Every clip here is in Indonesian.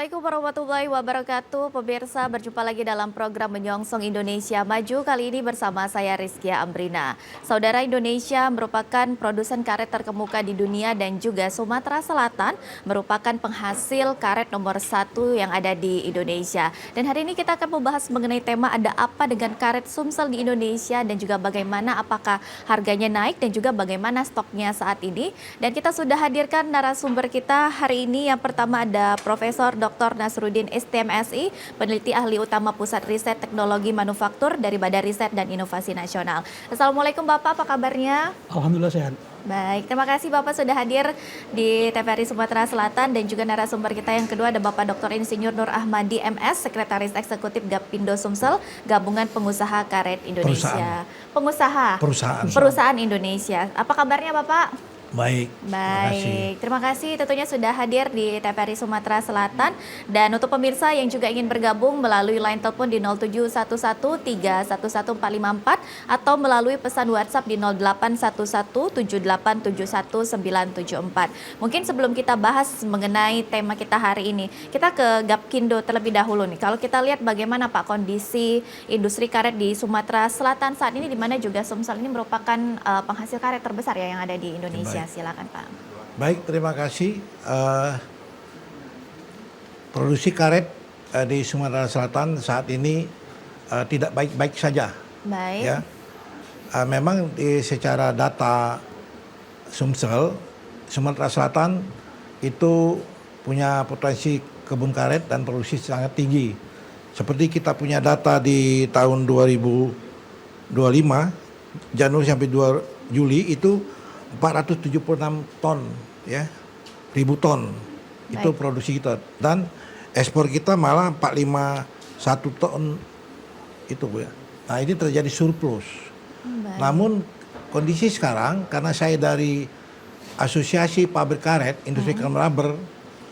Assalamualaikum warahmatullahi wabarakatuh. Pemirsa, berjumpa lagi dalam program Menyongsong Indonesia Maju. Kali ini bersama saya Rizkia Ambrina. Saudara, Indonesia merupakan produsen karet terkemuka di dunia dan juga Sumatera Selatan merupakan penghasil karet nomor 1 yang ada di Indonesia. Dan hari ini kita akan membahas mengenai tema ada apa dengan karet Sumsel di Indonesia dan juga bagaimana apakah harganya naik dan juga bagaimana stoknya saat ini. Dan kita sudah hadirkan narasumber kita hari ini. Yang pertama ada Profesor Dr. Nasruddin STMSI, peneliti ahli utama Pusat Riset Teknologi Manufaktur dari Badan Riset dan Inovasi Nasional. Assalamualaikum Bapak, apa kabarnya? Alhamdulillah sehat. Baik, terima kasih Bapak sudah hadir di TVRI Sumatera Selatan. Dan juga narasumber kita yang kedua ada Bapak Dr. Insinyur Nur Ahmadi MS, Sekretaris Eksekutif Gapkindo Sumsel, Gabungan Pengusaha Karet Indonesia. Perusahaan Indonesia. Apa kabarnya Bapak? Baik. Baik, terima kasih tentunya sudah hadir di TVRI Sumatera Selatan. Dan untuk pemirsa yang juga ingin bergabung melalui line telepon di 07113114454 atau melalui pesan WhatsApp di 081178719194. Mungkin sebelum kita bahas mengenai tema kita hari ini, kita ke Gapkindo terlebih dahulu nih. Kalau kita lihat bagaimana Pak kondisi industri karet di Sumatera Selatan saat ini, di mana juga Sumsel ini merupakan penghasil karet terbesar ya yang ada di Indonesia. Silakan Pak. Baik, terima kasih. Produksi karet di Sumatera Selatan saat ini tidak baik-baik saja. Baik. Ya, memang secara data Sumsel, Sumatera Selatan itu punya potensi kebun karet dan produksi sangat tinggi. Seperti kita punya data di tahun 2025, Januari sampai 2 Juli itu 476 ton, ya, ribu ton. Baik. Itu produksi kita, dan ekspor kita malah 451 ton itu, ya. Nah, ini terjadi surplus. Baik. Namun kondisi sekarang, karena saya dari Asosiasi Pabrik Karet Industri Rubber,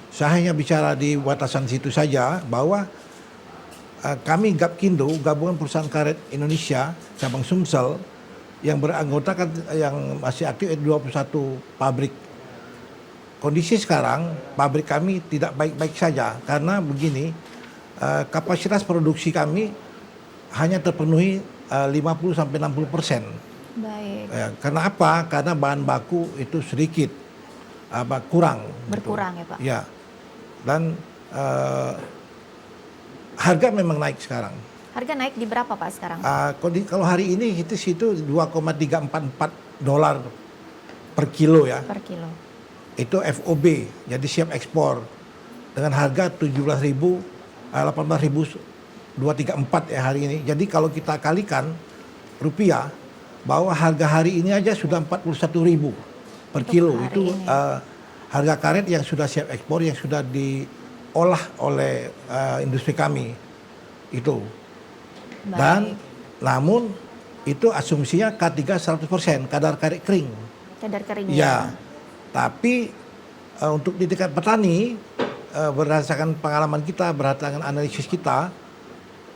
saya hanya bicara di batasan situ saja bahwa kami Gapkindo, Gabungan Perusahaan Karet Indonesia cabang Sumsel, yang beranggotakan yang masih aktif 21 pabrik. Kondisi sekarang pabrik kami tidak baik-baik saja karena begini, kapasitas produksi kami hanya terpenuhi 50-60%. Baik. Karena apa? Karena bahan baku itu sedikit berkurang. Berkurang gitu. Ya Pak? Ya, dan harga memang naik sekarang. Harga naik di berapa Pak sekarang? Kalau hari ini itu situ $2,344 per kilo, ya. Per kilo. Itu FOB, jadi siap ekspor. Dengan harga 18.234 ya hari ini. Jadi kalau kita kalikan rupiah, bahwa harga hari ini aja sudah 41.000 per kilo. Itu harga karet yang sudah siap ekspor, yang sudah diolah oleh industri kami. Itu. Baik. Dan namun itu asumsinya K3 100%, kadar karet kering. Kadar kering. Ya. Tapi untuk di tingkat petani, berdasarkan pengalaman kita, berdasarkan analisis kita,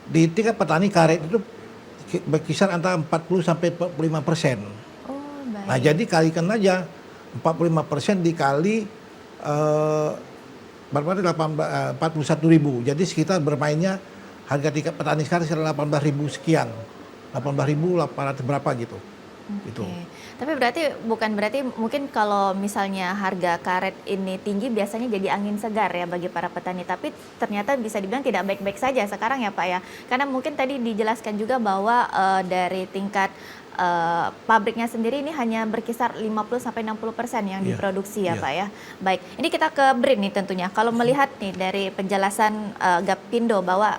di tingkat petani karet itu berkisar antara 40-45%. Oh, baik. Nah, jadi kalikan aja 45% dikali berarti 41.000. Jadi sekitar bermainnya harga tiket petani sekarang sekitar 18.000 sekian, 18.800 berapa gitu. Oke. Gitu. Tapi bukan berarti mungkin kalau misalnya harga karet ini tinggi biasanya jadi angin segar ya bagi para petani. Tapi ternyata bisa dibilang tidak baik-baik saja sekarang ya Pak ya. Karena mungkin tadi dijelaskan juga bahwa dari tingkat pabriknya sendiri ini hanya berkisar 50-60% yang diproduksi ya Pak ya. Baik, ini kita ke BRIN nih tentunya. Kalau melihat nih dari penjelasan Gapkindo bahwa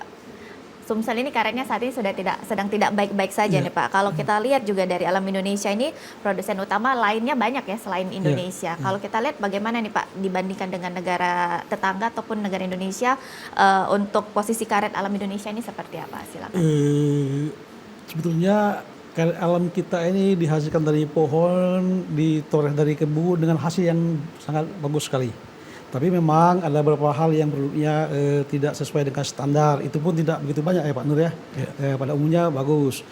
Sumsel ini karetnya saat ini sedang tidak baik-baik saja nih Pak. Kalau kita lihat juga dari alam Indonesia ini produsen utama lainnya banyak ya selain Indonesia. Kalau kita lihat bagaimana nih Pak dibandingkan dengan negara tetangga ataupun negara Indonesia, untuk posisi karet alam Indonesia ini seperti apa? Silakan. Sebetulnya karet alam kita ini dihasilkan dari pohon, ditoreh dari kebun dengan hasil yang sangat bagus sekali. Tapi memang ada beberapa hal yang produknya tidak sesuai dengan standar. Itu pun tidak begitu banyak ya Pak Nur ya. Pada umumnya bagus.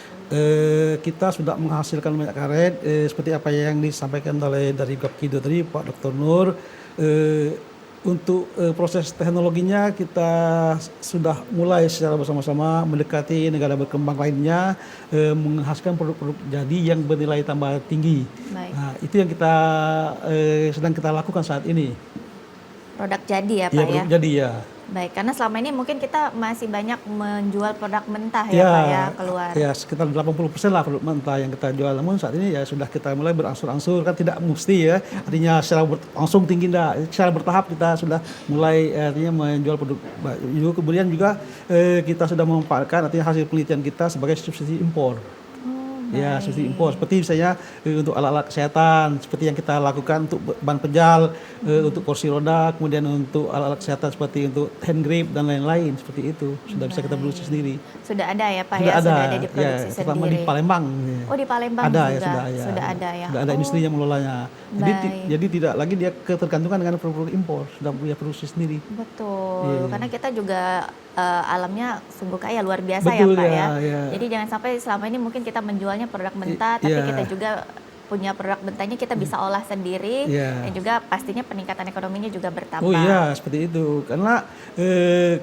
Kita sudah menghasilkan banyak karet seperti apa yang disampaikan dari Gapkindo tadi Pak Dr. Nur. Untuk proses teknologinya kita sudah mulai secara bersama-sama mendekati negara berkembang lainnya menghasilkan produk-produk jadi yang bernilai tambah tinggi. Baik. Nah, itu yang kita sedang kita lakukan saat ini. Produk jadi ya Pak Ya, ya? produk jadi ya. Baik, karena selama ini mungkin kita masih banyak menjual produk mentah ya, Ya, Pak ya keluar. ya sekitar 80% lah produk mentah yang kita jual. Namun saat ini ya sudah kita mulai berangsur-angsur, kan tidak mesti ya. Artinya secara langsung tinggi enggak. Secara bertahap kita sudah mulai artinya menjual produk baru. Kemudian juga kita sudah memanfaatkan artinya hasil penelitian kita sebagai subsidi impor. Ya, subsidi impor seperti misalnya untuk alat-alat kesehatan seperti yang kita lakukan untuk ban pejal, untuk kursi roda, kemudian untuk alat-alat kesehatan seperti untuk hand grip dan lain-lain seperti itu sudah bisa kita produksi sendiri. Sudah ada ya Pak Sudah ya, ada, sudah ada diproduksi ya, terutama sendiri. di Palembang. Ya. Oh di Palembang Ada juga ya sudah ya. sudah ada ya. Sudah ada Oh, industri yang mengelolanya. Jadi baik. jadi tidak lagi dia ketergantungan dengan produk impor, sudah punya produksi sendiri. Betul, Iya. karena kita juga alamnya sungguh kaya luar biasa Betul, ya Pak ya. ya. Jadi jangan sampai selama ini mungkin kita menjualnya produk mentah, tapi iya. kita juga punya produk mentahnya kita bisa olah sendiri Iya. dan juga pastinya peningkatan ekonominya juga bertambah. Oh iya, seperti itu. Karena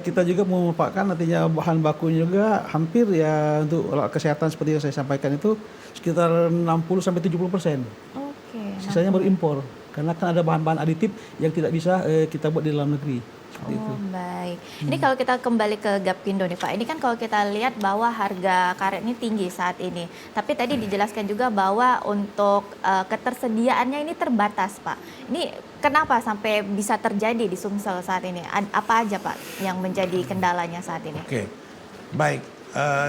kita juga memanfaatkan nantinya bahan bakunya juga hampir ya untuk alat kesehatan seperti yang saya sampaikan itu sekitar 60-70%. Oke. Sisanya baru impor. Karena kan ada bahan-bahan aditif yang tidak bisa kita buat di dalam negeri. Seperti itu. Oh baik. Ini kalau kita kembali ke Gapkindo nih Pak, ini kan kalau kita lihat bahwa harga karet ini tinggi saat ini. Tapi tadi dijelaskan juga bahwa untuk ketersediaannya ini terbatas Pak. Ini kenapa sampai bisa terjadi di Sumsel saat ini? Apa aja Pak yang menjadi kendalanya saat ini? Oke, baik.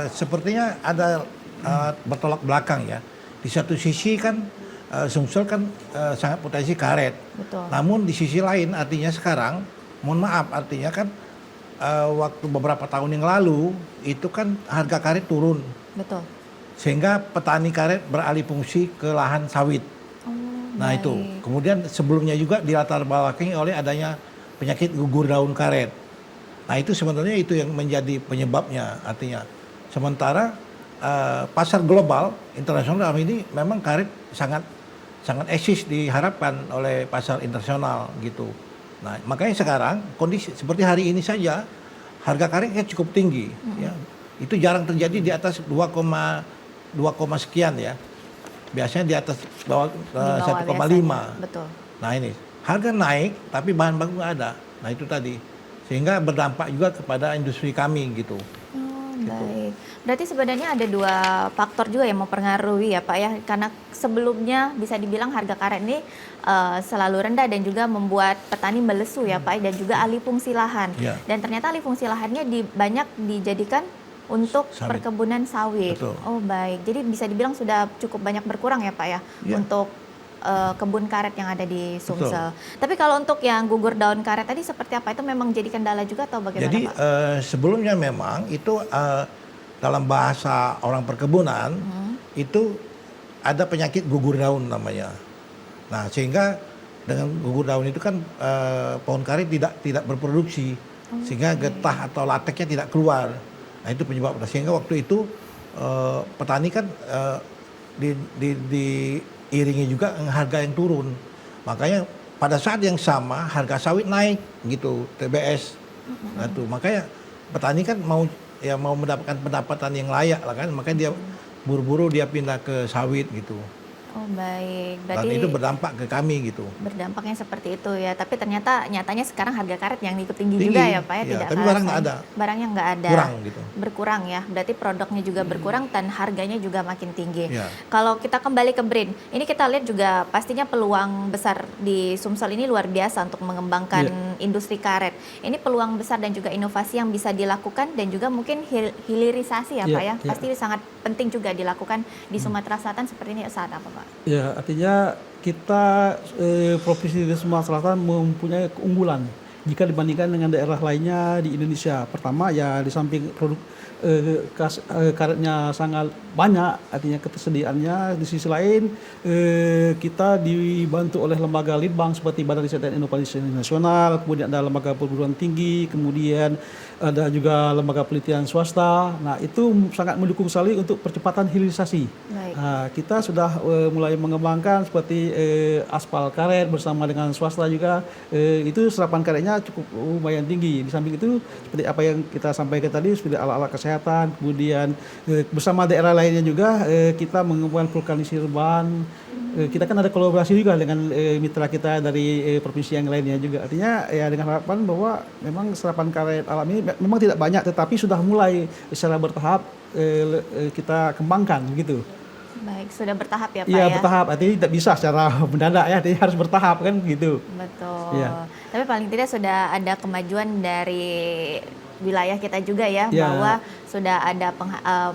Sepertinya ada bertolak belakang ya. Di satu sisi kan Sumsel kan sangat potensi karet. Betul. Namun di sisi lain artinya sekarang, mohon maaf artinya kan waktu beberapa tahun yang lalu itu kan harga karet turun. Betul. Sehingga petani karet beralih fungsi ke lahan sawit. Oh, Nah baik. itu. Kemudian sebelumnya juga dilatar belakangi oleh adanya penyakit gugur daun karet. Nah itu sebenarnya itu yang menjadi penyebabnya artinya. Sementara pasar global internasional ini memang karet sangat eksis diharapkan oleh pasar internasional gitu. Nah makanya sekarang kondisi seperti hari ini saja harga karetnya cukup tinggi. Ya. Itu jarang terjadi di atas 2, sekian ya. Biasanya di atas bawah Di bawah 1,5. biasanya. Betul. Nah ini harga naik tapi bahan baku nggak ada. Nah itu tadi sehingga berdampak juga kepada industri kami gitu. Oh, baik. Berarti sebenarnya ada dua faktor juga yang mempengaruhi ya Pak ya, karena sebelumnya bisa dibilang harga karet ini selalu rendah dan juga membuat petani melesu ya Pak, dan juga alih fungsi lahan. Ya. Dan ternyata alih fungsi lahannya banyak dijadikan untuk Sawit. perkebunan sawit. Betul. Oh baik, jadi bisa dibilang sudah cukup banyak berkurang ya Pak ya, Ya. untuk kebun karet yang ada di Sumsel. Tapi kalau untuk yang gugur daun karet tadi seperti apa? Itu memang jadi kendala juga atau bagaimana Jadi Pak? sebelumnya memang itu dalam bahasa orang perkebunan itu ada penyakit gugur daun namanya. Nah sehingga dengan gugur daun itu kan pohon karet tidak berproduksi sehingga getah atau lateknya tidak keluar. Nah itu penyebabnya. Sehingga waktu itu petani kan diiringi juga harga yang turun. Makanya pada saat yang sama harga sawit naik gitu, TBS. Nah tuh makanya petani kan mau mendapatkan pendapatan yang layak lah kan, makanya dia buru-buru dia pindah ke sawit gitu. Oh baik, Dan berarti itu berdampak ke kami gitu. berdampaknya seperti itu ya. Tapi ternyata nyatanya sekarang harga karet yang ikut tinggi Tinggi, juga ya Pak ya, iya, tidak tapi kalah barang nggak saing. ada. Barangnya nggak ada. Kurang gitu. Berkurang ya. Berarti produknya juga berkurang dan harganya juga makin tinggi. Iya. Kalau kita kembali ke BRIN, ini kita lihat juga pastinya peluang besar di Sumsel ini luar biasa untuk mengembangkan industri karet. Ini peluang besar dan juga inovasi yang bisa dilakukan dan juga mungkin hilirisasi ya Pak ya. Pasti sangat penting juga dilakukan di Sumatera Selatan seperti ini saat apa Pak? Ya, artinya kita Provinsi Sumatera Selatan mempunyai keunggulan jika dibandingkan dengan daerah lainnya di Indonesia. Pertama ya di samping produk karetnya sangat banyak, artinya ketersediaannya. Di sisi lain kita dibantu oleh lembaga litbang seperti Badan Riset dan Inovasi Nasional, kemudian ada lembaga perguruan tinggi, kemudian ada juga lembaga penelitian swasta. Nah itu sangat mendukung sekali untuk percepatan hilirisasi. Nah, kita sudah mulai mengembangkan seperti aspal karet bersama dengan swasta juga. Itu serapan karetnya cukup lumayan tinggi. Di samping itu seperti apa yang kita sampaikan tadi seperti alat-alat kesehatan, kemudian bersama daerah lainnya juga kita mengembangkan vulkanisir ban. Kita kan ada kolaborasi juga dengan mitra kita dari provinsi yang lainnya juga. Artinya ya dengan harapan bahwa memang serapan karet alam ini memang tidak banyak, tetapi sudah mulai secara bertahap kita kembangkan gitu. Baik, sudah bertahap ya Pak Iya, ya? bertahap, artinya tidak bisa secara mendadak ya, artinya harus bertahap kan gitu. Betul. Iya. Tapi paling tidak sudah ada kemajuan dari wilayah kita juga ya, Ya. bahwa sudah ada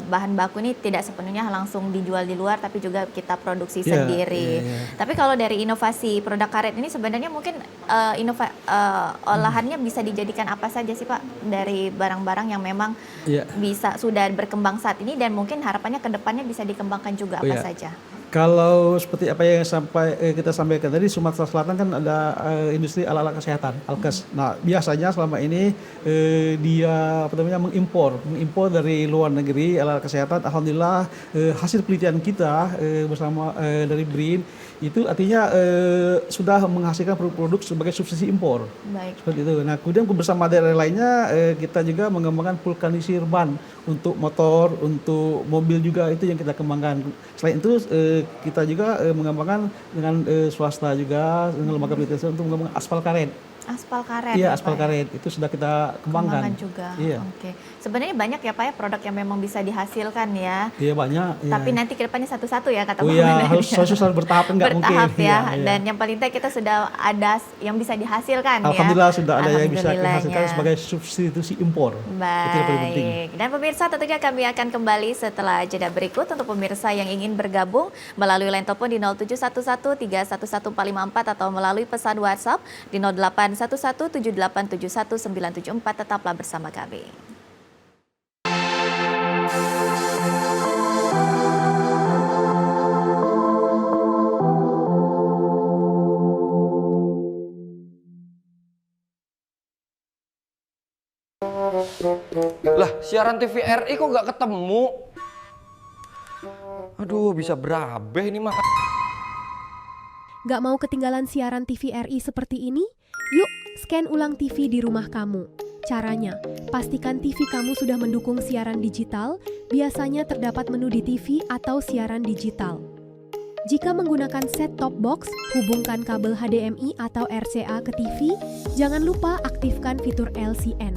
bahan baku ini tidak sepenuhnya langsung dijual di luar, tapi juga kita produksi Ya, sendiri. ya. Tapi kalau dari inovasi produk karet ini sebenarnya mungkin olahannya bisa dijadikan apa saja sih Pak dari barang-barang yang memang Iya. bisa sudah berkembang saat ini dan mungkin harapannya ke depannya bisa dikembangkan juga apa Iya. saja? Kalau seperti apa yang kita sampaikan tadi, Sumatera Selatan kan ada industri alat-alat kesehatan, Alkes. Nah, biasanya selama ini dia mengimpor dari luar negeri alat kesehatan. Alhamdulillah hasil penelitian kita bersama dari BRIN itu artinya sudah menghasilkan produk-produk sebagai subsidi impor. Baik. Seperti itu. Nah, kemudian bersama daerah lainnya kita juga mengembangkan vulkanisir ban untuk motor, untuk mobil juga itu yang kita kembangkan. Selain itu kita juga mengembangkan dengan swasta juga dengan lembaga penelitian untuk mengembangkan aspal karet. Aspal karet. Iya, ya, aspal Pak, ya? karet itu sudah kita kembangkan. juga. Iya. Oke. Sebenarnya banyak ya Pak ya produk yang memang bisa dihasilkan ya. Iya banyak. Iya. Tapi nanti ke depannya satu-satu ya kata Oh Pak iya, Manager. harus bertahap kan nggak mungkin. Bertahap ya. Iya, iya. Dan yang paling tidak kita sudah ada yang bisa dihasilkan Alhamdulillah ya. sudah ada yang bisa dihasilkan Alhamdulillahnya. sebagai substitusi impor. Itu yang paling penting. Baik. Dan pemirsa tentunya kami akan kembali setelah jeda berikut untuk pemirsa yang ingin bergabung melalui line telepon di 0711311454 atau melalui pesan WhatsApp di 08117871974. Tetaplah bersama kami. Lah, siaran TVRI kok nggak ketemu? Aduh, bisa berabe ini mah. Gak mau ketinggalan siaran TVRI seperti ini? Yuk, scan ulang TV di rumah kamu. Caranya, pastikan TV kamu sudah mendukung siaran digital, biasanya terdapat menu di TV atau siaran digital. Jika menggunakan set-top box, hubungkan kabel HDMI atau RCA ke TV, jangan lupa aktifkan fitur LCN.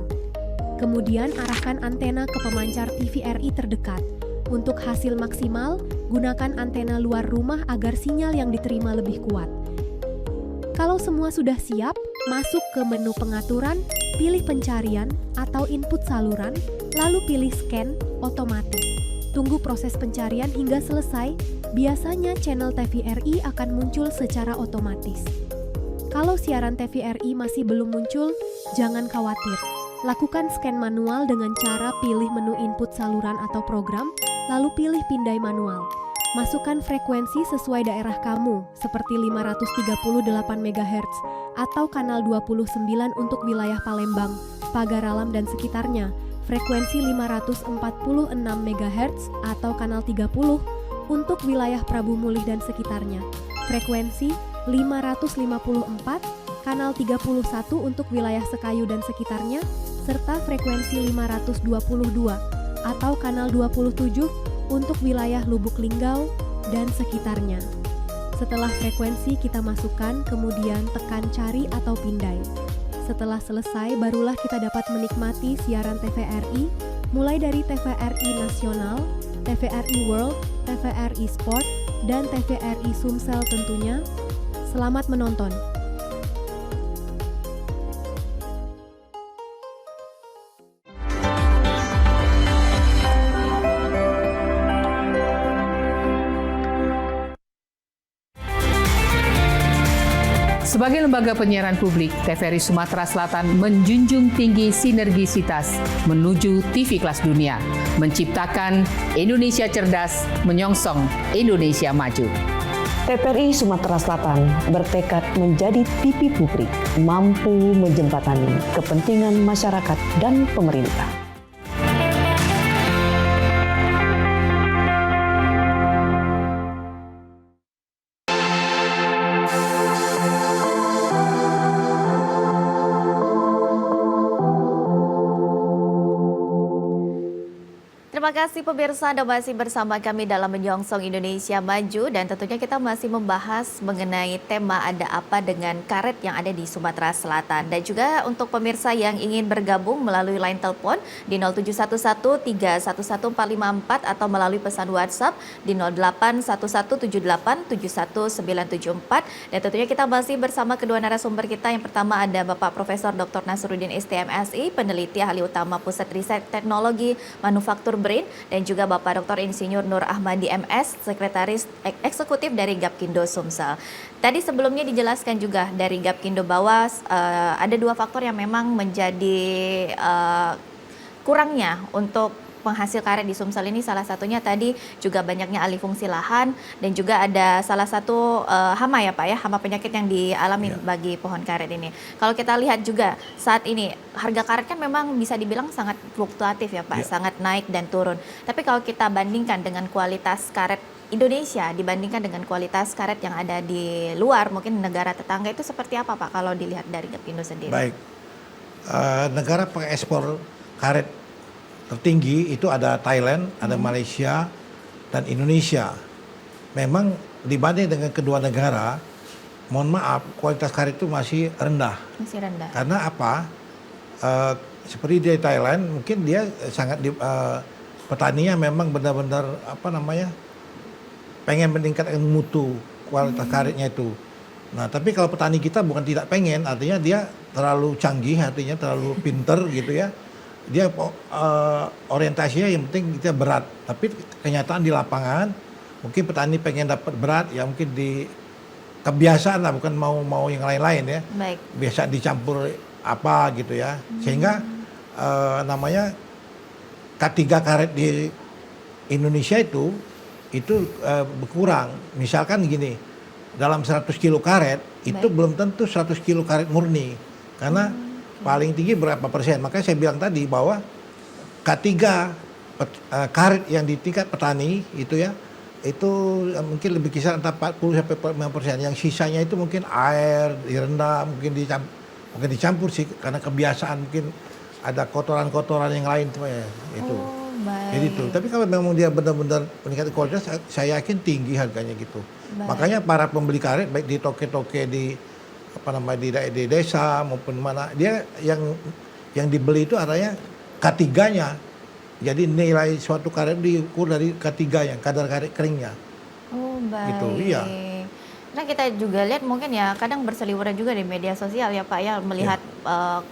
Kemudian arahkan antena ke pemancar TVRI terdekat. Untuk hasil maksimal, gunakan antena luar rumah agar sinyal yang diterima lebih kuat. Kalau semua sudah siap, masuk ke menu pengaturan, pilih pencarian atau input saluran, lalu pilih scan otomatis. Tunggu proses pencarian hingga selesai, biasanya channel TVRI akan muncul secara otomatis. Kalau siaran TVRI masih belum muncul, jangan khawatir. Lakukan scan manual dengan cara pilih menu input saluran atau program, lalu pilih pindai manual. Masukkan frekuensi sesuai daerah kamu, seperti 538 MHz atau kanal 29 untuk wilayah Palembang, Pagaralam dan sekitarnya, frekuensi 546 MHz atau kanal 30 untuk wilayah Prabu Mulih dan sekitarnya, frekuensi 554, kanal 31 untuk wilayah Sekayu dan sekitarnya, serta frekuensi 522 atau kanal 27 untuk wilayah Lubuk Linggau dan sekitarnya. Setelah frekuensi kita masukkan, kemudian tekan cari atau pindai. Setelah selesai, barulah kita dapat menikmati siaran TVRI, mulai dari TVRI Nasional, TVRI World, TVRI Sport, dan TVRI Sumsel tentunya. Selamat menonton! Sebagai lembaga penyiaran publik, TVRI Sumatera Selatan menjunjung tinggi sinergisitas menuju TV kelas dunia, menciptakan Indonesia cerdas, menyongsong Indonesia maju. TVRI Sumatera Selatan bertekad menjadi TV publik, mampu menjembatani kepentingan masyarakat dan pemerintah. Terima kasih pemirsa, Anda masih bersama kami dalam Menyongsong Indonesia Maju dan tentunya kita masih membahas mengenai tema ada apa dengan karet yang ada di Sumatera Selatan. Dan juga untuk pemirsa yang ingin bergabung melalui line telepon di 0711311454 atau melalui pesan WhatsApp di 081178719774. Dan tentunya kita masih bersama kedua narasumber kita. Yang pertama ada Bapak Profesor Dr. Nasruddin STMSI, peneliti ahli utama Pusat Riset Teknologi Manufaktur BRIN, dan juga Bapak Dr. Insinyur Nur Ahmadi MS, Sekretaris Eksekutif dari Gapkindo Sumsel. Tadi sebelumnya dijelaskan juga dari Gapkindo bahwa ada dua faktor yang memang menjadi kurangnya untuk penghasil karet di Sumsel ini. Salah satunya tadi juga banyaknya alih fungsi lahan dan juga ada salah satu hama ya Pak ya, hama penyakit yang dialami bagi pohon karet ini. Kalau kita lihat juga saat ini harga karet kan memang bisa dibilang sangat fluktuatif ya Pak, sangat naik dan turun. Tapi kalau kita bandingkan dengan kualitas karet Indonesia dibandingkan dengan kualitas karet yang ada di luar, mungkin negara tetangga, itu seperti apa Pak kalau dilihat dari Gapkindo sendiri? Baik, negara pengekspor karet tertinggi itu ada Thailand, ada Malaysia, dan Indonesia. Memang dibanding dengan kedua negara, mohon maaf, kualitas karet itu masih rendah. Masih rendah. Karena apa? Seperti di Thailand, mungkin dia sangat petaninya memang benar-benar pengen meningkatkan mutu kualitas karetnya itu. Nah, tapi kalau petani kita bukan tidak pengen, artinya dia terlalu canggih, artinya terlalu pinter gitu ya. Dia orientasinya yang penting kita berat, tapi kenyataan di lapangan mungkin petani pengen dapat berat ya, mungkin di kebiasaan lah, bukan mau yang lain-lain ya. Baik. Biasa dicampur apa gitu ya, sehingga namanya K3 karet di Indonesia itu berkurang. Misalkan gini, dalam 100 kilo karet itu belum tentu 100 kilo karet murni, karena paling tinggi berapa persen. Makanya saya bilang tadi bahwa K3 karet yang di tingkat petani itu ya, itu mungkin lebih kisar antara 40 sampai 45%. Yang sisanya itu mungkin air direndam, mungkin dicampur sih karena kebiasaan, mungkin ada kotoran-kotoran yang lain tuh ya itu. Jadi itu. Tapi kalau memang dia benar-benar meningkat kualitas, saya yakin tinggi harganya gitu. Makanya para pembeli karet baik di toke-toke di di desa maupun mana, dia yang dibeli itu artinya K3-nya. Jadi nilai suatu karet diukur dari K3-nya, kadar karet keringnya. Oh, baik. Gitu, iya. Nah, kita juga lihat mungkin ya kadang berseliweran juga di media sosial ya Pak ya, melihat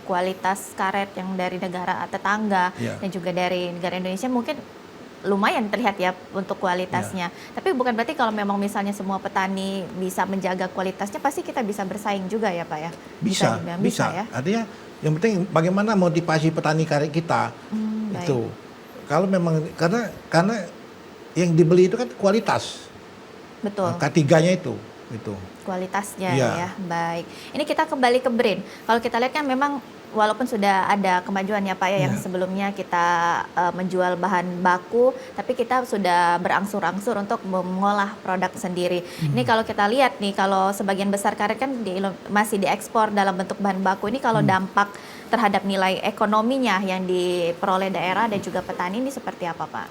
kualitas karet yang dari negara tetangga dan juga dari negara Indonesia mungkin lumayan terlihat ya untuk kualitasnya. Tapi bukan berarti kalau memang misalnya semua petani bisa menjaga kualitasnya, pasti kita bisa bersaing juga ya Pak ya? Bisa ya. Artinya yang penting bagaimana motivasi petani karet kita itu. Kalau memang karena yang dibeli itu kan kualitas. Betul. K3-nya itu. Kualitasnya ya. Baik. Ini kita kembali ke BRIN. Kalau kita lihat kan memang walaupun sudah ada kemajuan ya Pak ya, yang sebelumnya kita menjual bahan baku, tapi kita sudah berangsur-angsur untuk mengolah produk sendiri. Ini kalau kita lihat nih, kalau sebagian besar karet kan masih diekspor dalam bentuk bahan baku. Ini kalau dampak terhadap nilai ekonominya yang diperoleh daerah dan juga petani ini seperti apa Pak?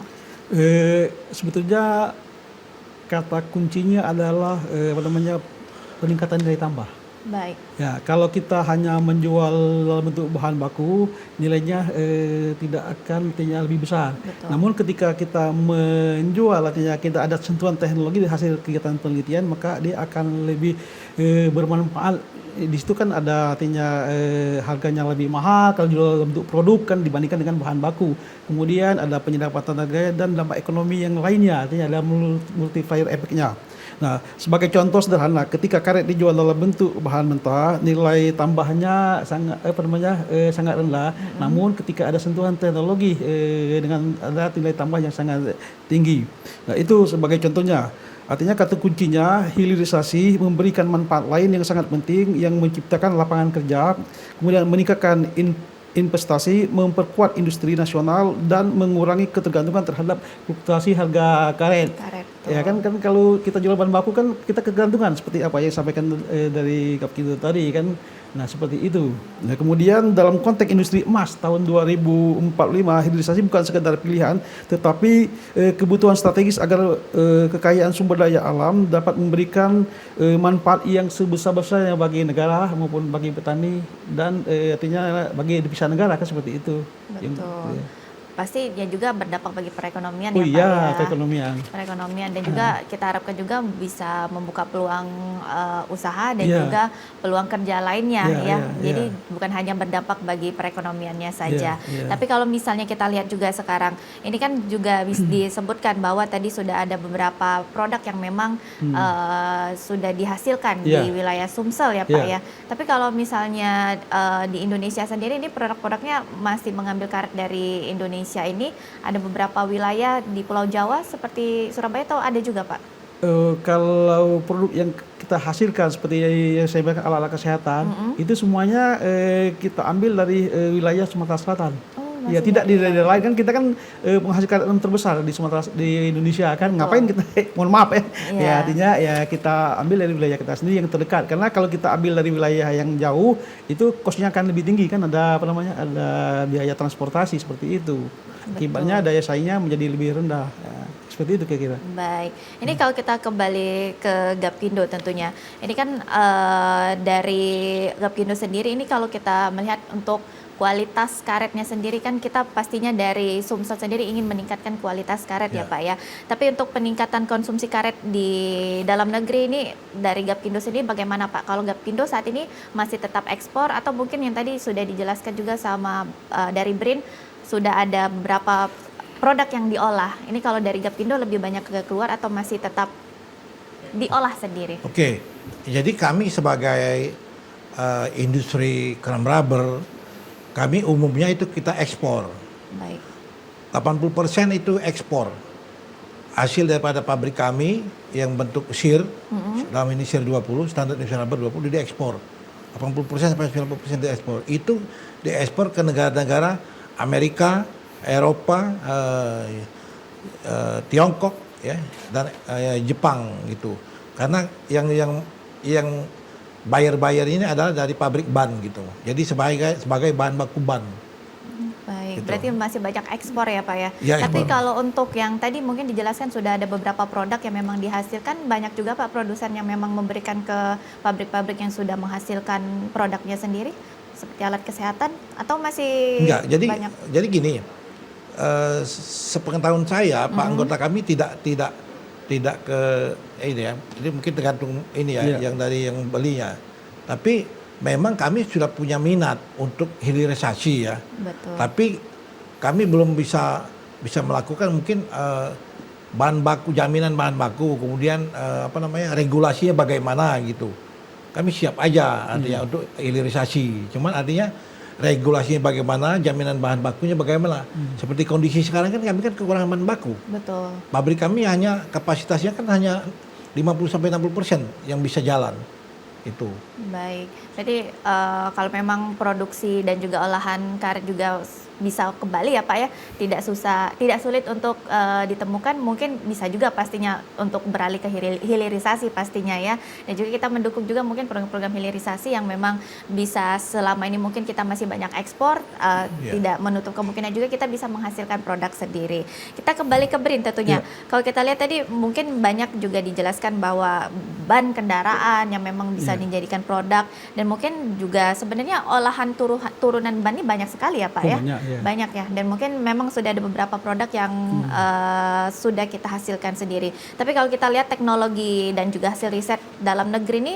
Sebetulnya kata kuncinya adalah peningkatan nilai tambah. Baik. Ya, kalau kita hanya menjual dalam bentuk bahan baku, nilainya tidak akan artinya lebih besar. Betul. Namun ketika kita menjual, artinya kita ada sentuhan teknologi di hasil kegiatan penelitian, maka dia akan lebih bermanfaat. Di situ kan ada artinya harganya lebih mahal kalau jual dalam bentuk produk kan dibandingkan dengan bahan baku. Kemudian ada penyerapan tenaga dan dampak ekonomi yang lainnya, artinya ada multiplier efeknya. Nah, sebagai contoh sederhana, ketika karet dijual dalam bentuk bahan mentah, nilai tambahnya sangat rendah. Namun ketika ada sentuhan teknologi dengan ada nilai tambah yang sangat tinggi. Nah, itu sebagai contohnya. Artinya kata kuncinya hilirisasi memberikan manfaat lain yang sangat penting yang menciptakan lapangan kerja, kemudian meningkatkan investasi, memperkuat industri nasional dan mengurangi ketergantungan terhadap fluktuasi harga karet. Ya kan kalau kita jual bahan baku kan kita kegantungan seperti apa yang disampaikan dari Gapkindo tadi kan. Nah, seperti itu. Nah, kemudian dalam konteks industri emas tahun 2045 hilirisasi bukan sekedar pilihan tetapi kebutuhan strategis agar kekayaan sumber daya alam dapat memberikan manfaat yang sebesar-besarnya bagi negara maupun bagi petani dan artinya bagi devisa negara kan seperti itu. Betul. Pasti ya juga berdampak bagi perekonomian Oh ya Pak iya, ya. perekonomian Dan juga kita harapkan juga bisa membuka peluang usaha dan juga peluang kerja lainnya ya. Jadi bukan hanya berdampak bagi perekonomiannya saja. Tapi kalau misalnya kita lihat juga sekarang, ini kan juga disebutkan bahwa tadi sudah ada beberapa produk yang memang sudah dihasilkan di wilayah Sumsel ya Pak ya. Tapi kalau misalnya di Indonesia sendiri ini produk-produknya masih mengambil karet dari Indonesia ini, ada beberapa wilayah di Pulau Jawa seperti Surabaya atau ada juga Pak? Kalau produk yang kita hasilkan seperti yang saya bilang alat-alat kesehatan itu semuanya kita ambil dari wilayah Sumatera Selatan. Ya tidak di daerah lain kan kita kan menghasilkan yang terbesar di Sumatera di Indonesia kan. Ngapain kita mohon maaf ya artinya ya kita ambil dari wilayah kita sendiri yang terdekat karena kalau kita ambil dari wilayah yang jauh itu kosnya akan lebih tinggi kan ada ada biaya transportasi seperti itu. Akibatnya daya saingnya menjadi lebih rendah. Ya, seperti itu kira-kira. Baik, ini kalau kita kembali ke Gapkindo tentunya, ini kan dari Gapkindo sendiri ini kalau kita melihat untuk kualitas karetnya sendiri kan kita pastinya dari Sumsel sendiri ingin meningkatkan kualitas karet ya Pak ya. Tapi untuk peningkatan konsumsi karet di dalam negeri ini dari Gapkindo sendiri bagaimana Pak? Kalau Gapkindo saat ini masih tetap ekspor atau mungkin yang tadi sudah dijelaskan juga sama dari BRIN sudah ada beberapa produk yang diolah. Ini kalau dari Gapkindo lebih banyak keluar atau masih tetap diolah sendiri? Oke, jadi kami sebagai industri kram rubber, kami umumnya itu kita ekspor. Baik. 80% itu ekspor. Hasil daripada pabrik kami yang bentuk SIR, dalam ini SIR 20, standar Indonesia Rubber 20, diekspor. 80% sampai 90% diekspor. Itu diekspor ke negara-negara Amerika, Eropa, Tiongkok, ya, dan Jepang gitu. Karena yang buyer ini adalah dari pabrik ban gitu. Jadi sebagai bahan baku ban. Baik, gitu. berarti masih banyak ekspor ya Pak ya. Tapi Ekspor. kalau untuk yang tadi mungkin dijelaskan sudah ada beberapa produk yang memang dihasilkan, banyak juga Pak produsen yang memang memberikan ke pabrik-pabrik yang sudah menghasilkan produknya sendiri seperti alat kesehatan atau masih Enggak, banyak? jadi gini, sepengetahuan saya Pak anggota kami tidak ke ini ya, jadi mungkin tergantung ini ya yang dari yang belinya. Tapi memang kami sudah punya minat untuk hilirisasi ya. Betul. Tapi kami belum bisa melakukan mungkin bahan baku, jaminan bahan baku, kemudian regulasinya bagaimana gitu. Kami siap aja artinya untuk hilirisasi. Cuman artinya regulasinya bagaimana, jaminan bahan bakunya bagaimana. Seperti kondisi sekarang kan kami kan kekurangan bahan baku. Betul. Pabrik kami hanya kapasitasnya kan hanya 50-60% yang bisa jalan. Itu. Baik, jadi kalau memang produksi dan juga olahan karet juga bisa kembali ya Pak ya, tidak sulit untuk ditemukan, mungkin bisa juga pastinya untuk beralih ke hilirisasi pastinya ya. Dan juga kita mendukung juga mungkin program-program hilirisasi yang memang bisa selama ini mungkin kita masih banyak ekspor, tidak menutup kemungkinan juga kita bisa menghasilkan produk sendiri. Kita kembali ke BRIN tentunya. Kalau kita lihat tadi mungkin banyak juga dijelaskan bahwa ban kendaraan yang memang bisa dijadikan produk dan mungkin juga sebenarnya olahan turunan ban ini banyak sekali ya Pak ya. Banyak ya, dan mungkin memang sudah ada beberapa produk yang sudah kita hasilkan sendiri. Tapi kalau kita lihat teknologi dan juga hasil riset dalam negeri ini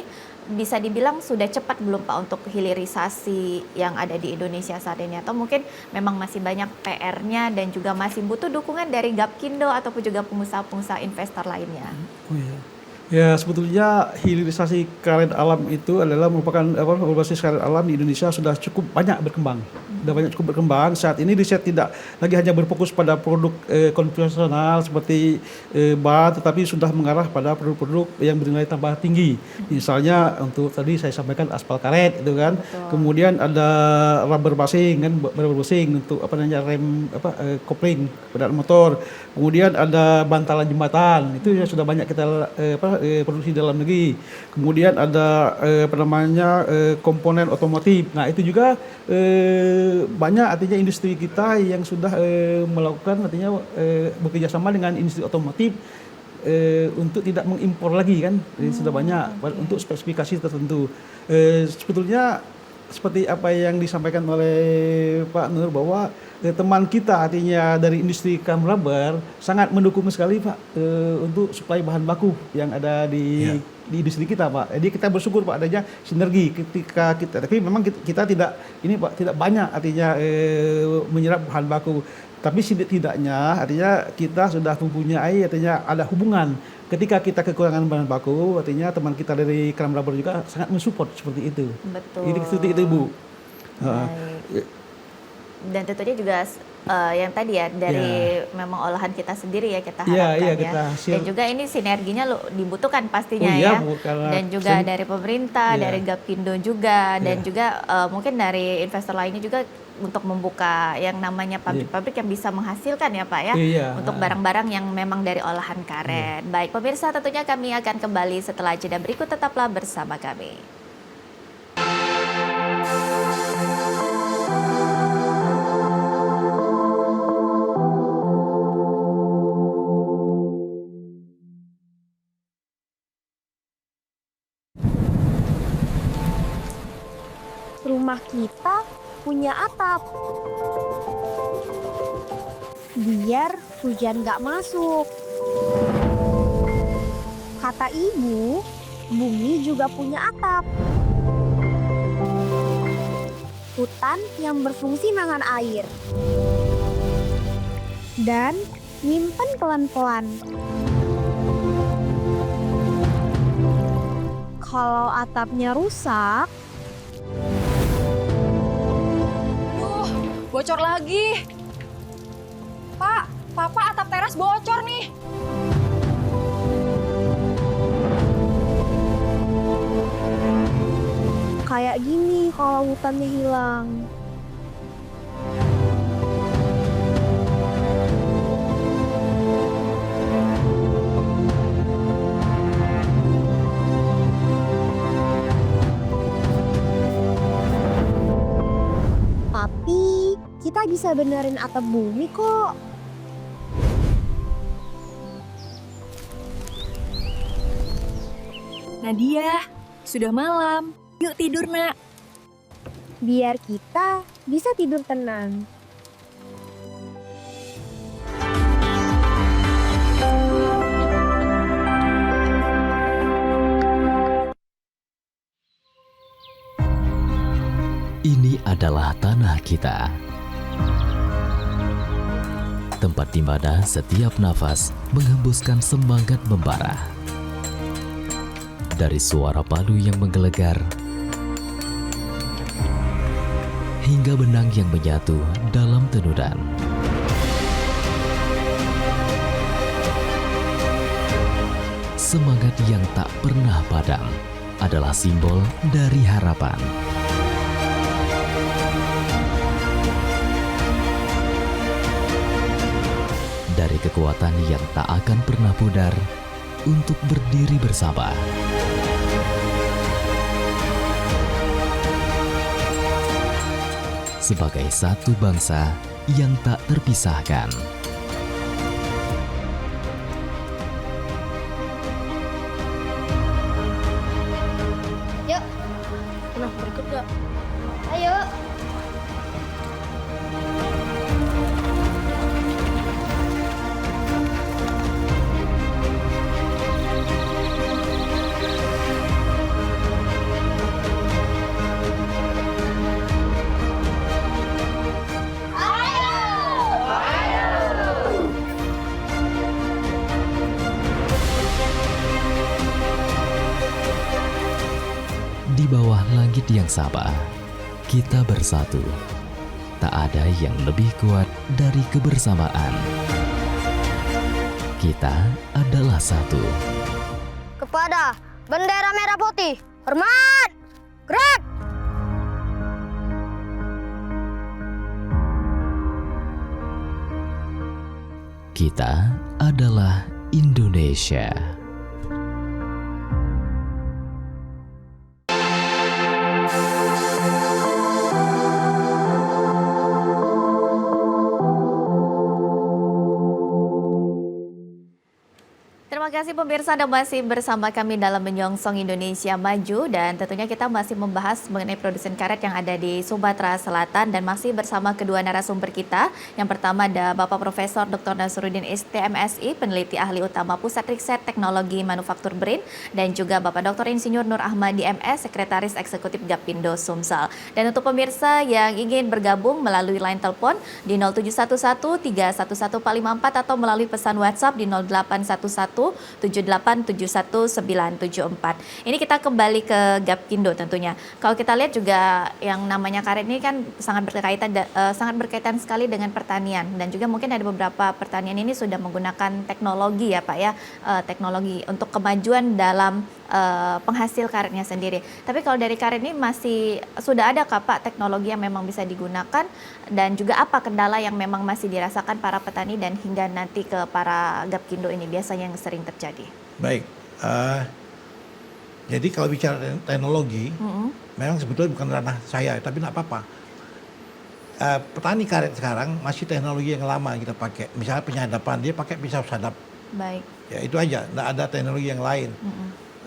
bisa dibilang sudah cepat belum Pak untuk hilirisasi yang ada di Indonesia saat ini, atau mungkin memang masih banyak PR-nya dan juga masih butuh dukungan dari Gapkindo ataupun juga pengusaha-pengusaha investor lainnya? Ya, sebetulnya hilirisasi karet alam itu adalah merupakan berbasis karet alam di Indonesia sudah cukup banyak berkembang. Sudah banyak cukup berkembang. Saat ini riset tidak lagi hanya berfokus pada produk konvensional seperti bahan, tetapi sudah mengarah pada produk-produk yang bernilai tambah tinggi. Misalnya untuk tadi saya sampaikan aspal karet itu kan. Betul. Kemudian ada rubber busing kan, rubber busing untuk rem kopling kendaraan motor. Kemudian ada bantalan jembatan. Itu ya sudah banyak kita produksi dalam negeri. Kemudian ada komponen otomotif. Nah, itu juga banyak artinya industri kita yang sudah melakukan artinya bekerja sama dengan industri otomotif untuk tidak mengimpor lagi kan. Sudah banyak untuk spesifikasi tertentu. Sebetulnya seperti apa yang disampaikan oleh Pak Nur bahwa teman kita artinya dari industri kaum rubber sangat mendukung sekali Pak untuk suplai bahan baku yang ada di industri kita Pak. Jadi kita bersyukur Pak adanya sinergi ketika kita, tapi memang kita tidak ini Pak tidak banyak artinya menyerap bahan baku. Tapi setidaknya artinya kita sudah mempunyai artinya ada hubungan. Ketika kita kekurangan bahan baku, artinya teman kita dari Kram Rubber juga sangat mensupport seperti itu. Betul. Ini seperti itu Bu. Baik. Dan tentunya juga yang tadi ya dari memang olahan kita sendiri ya kita harapkan kita Dan juga ini sinerginya dibutuhkan pastinya ya. Dan juga dari pemerintah, dari Gapindo juga, dan juga mungkin dari investor lainnya juga untuk membuka yang namanya pabrik-pabrik yang bisa menghasilkan ya Pak ya, untuk barang-barang yang memang dari olahan karet. Baik pemirsa, tentunya kami akan kembali setelah jeda berikut, tetaplah bersama kami. Rumah kita punya atap, biar hujan gak masuk. Kata ibu, bumi juga punya atap. Hutan yang berfungsi nahan air dan nyimpen pelan-pelan. Kalau atapnya rusak, bocor lagi. Pak, Papa atap teras bocor nih. kayak gini kalau hutannya hilang. Tapi kita bisa benerin atap bumi kok. Nadia, sudah malam. Yuk tidur, Nak. Biar kita bisa tidur tenang. Ini adalah tanah kita. Tempat di mana setiap nafas menghembuskan semangat membara. Dari suara palu yang menggelegar, hingga benang yang menyatu dalam tenunan. Semangat yang tak pernah padam adalah simbol dari harapan. Dari kekuatan yang tak akan pernah pudar untuk berdiri bersama. Sebagai satu bangsa yang tak terpisahkan. Yuk, nah berikut gak? Ayo. di bawah langit yang sama, kita bersatu. Tak ada yang lebih kuat dari kebersamaan. Kita adalah satu. Kepada bendera merah putih, hormat! Gerak! Kita adalah Indonesia. Terima kasih pemirsa, Anda masih bersama kami dalam Menyongsong Indonesia Maju, dan tentunya kita masih membahas mengenai produsen karet yang ada di Sumatera Selatan dan masih bersama kedua narasumber kita. Yang pertama ada Bapak Profesor Dr. Nasruddin STMSI, peneliti ahli utama Pusat Riset Teknologi Manufaktur BRIN, dan juga Bapak Dr. Insinyur Nur Ahmadi MS, Sekretaris Eksekutif Gapindo Sumsel. Dan untuk pemirsa yang ingin bergabung melalui line telepon di 0711 311 454 atau melalui pesan WhatsApp di 0811 7871 974. Ini kita kembali ke Gapindo tentunya. Kalau kita lihat juga yang namanya karet ini kan sangat berkaitan sekali dengan pertanian, dan juga mungkin ada beberapa pertanian ini sudah menggunakan teknologi ya Pak ya, teknologi untuk kemajuan dalam penghasil karetnya sendiri. Tapi kalau dari karet ini sudah ada Pak teknologi yang memang bisa digunakan, dan juga apa kendala yang memang masih dirasakan para petani dan hingga nanti ke para Gapindo ini biasanya yang sering terjadi? Baik, jadi kalau bicara teknologi, memang sebetulnya bukan ranah saya, tapi tidak apa-apa. Petani karet sekarang masih teknologi yang lama kita pakai. Misalnya penyadapan, dia pakai pisau sadap. Baik. Ya itu aja, tidak ada teknologi yang lain.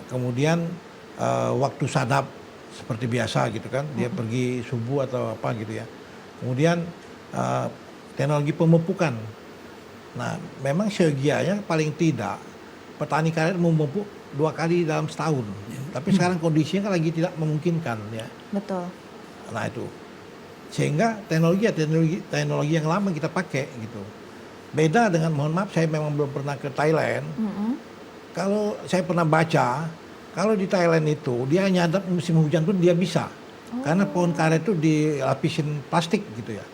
Kemudian waktu sadap seperti biasa gitu kan, dia pergi subuh atau apa gitu ya. Kemudian teknologi pemupukan. Nah, memang segianya paling tidak petani karet memupuk 2 kali dalam setahun. Tapi sekarang kondisinya kan lagi tidak memungkinkan ya. Betul. Nah itu, sehingga teknologi yang lama kita pakai gitu. Beda dengan, mohon maaf saya memang belum pernah ke Thailand. Kalau saya pernah baca, kalau di Thailand itu dia nyadap musim hujan pun dia bisa. Karena pohon karet itu dilapisin plastik gitu ya.